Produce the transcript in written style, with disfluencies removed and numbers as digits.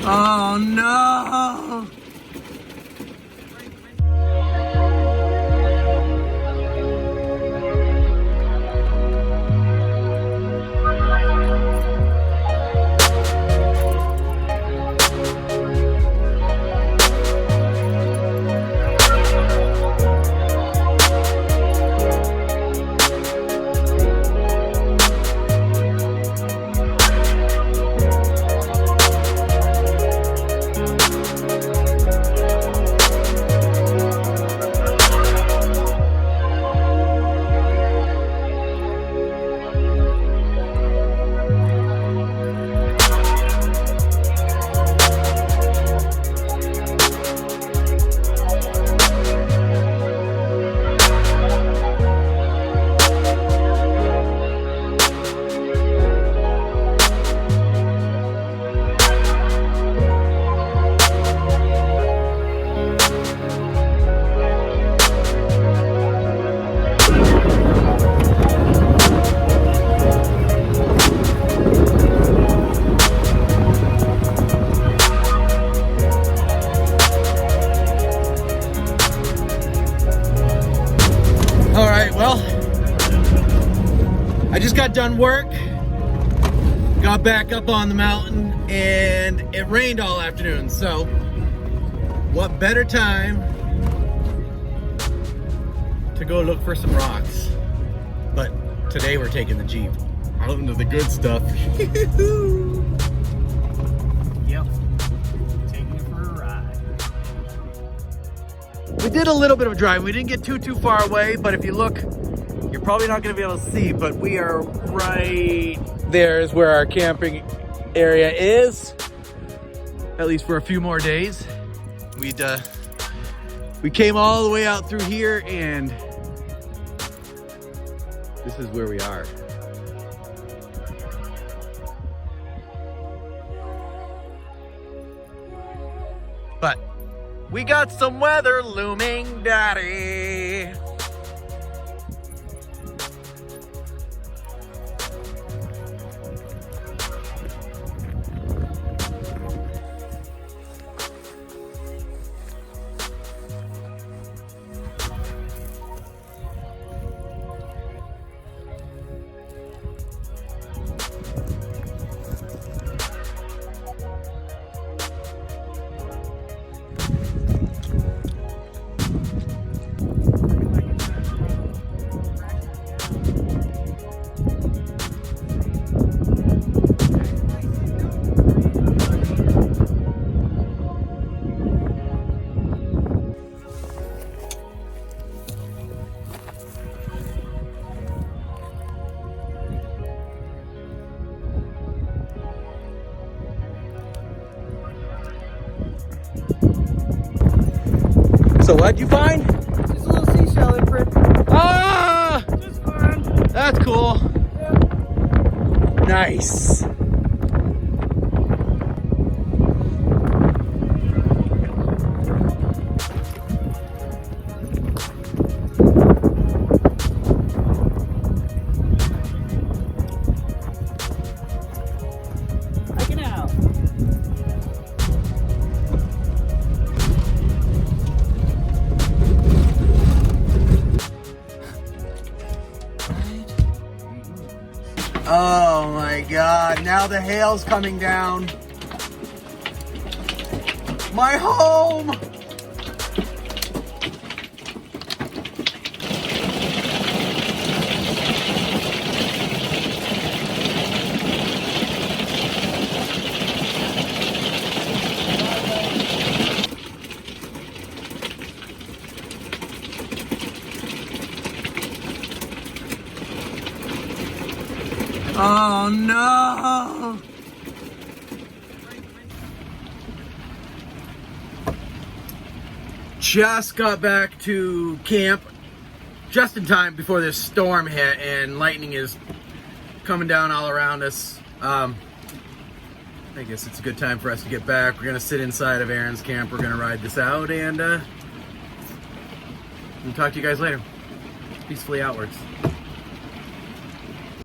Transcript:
Oh no! I just got done work, got back up on the mountain, and it rained all afternoon, so what better time to go look for some rocks. But today we're taking the Jeep out into the good stuff. Yep, taking it for a ride. We did a little bit of a drive. We didn't get too far away, but if you look, you're probably not going to be able to see, but we are right there is where our camping area is, at least for a few more days. We came all the way out through here, and this is where we are. But we got some weather looming, daddy. So what'd you find? Just a little seashell imprint. Ah! Just fun. That's cool. Yeah. Nice. Hiking out. Oh my God, now the hail's coming down. My home! Oh no! Just got back to camp just in time before this storm hit, and lightning is coming down all around us. I guess it's a good time for us to get back. We're gonna sit inside of Aaron's camp. We're gonna ride this out, and we'll talk to you guys later. Peacefully outwards.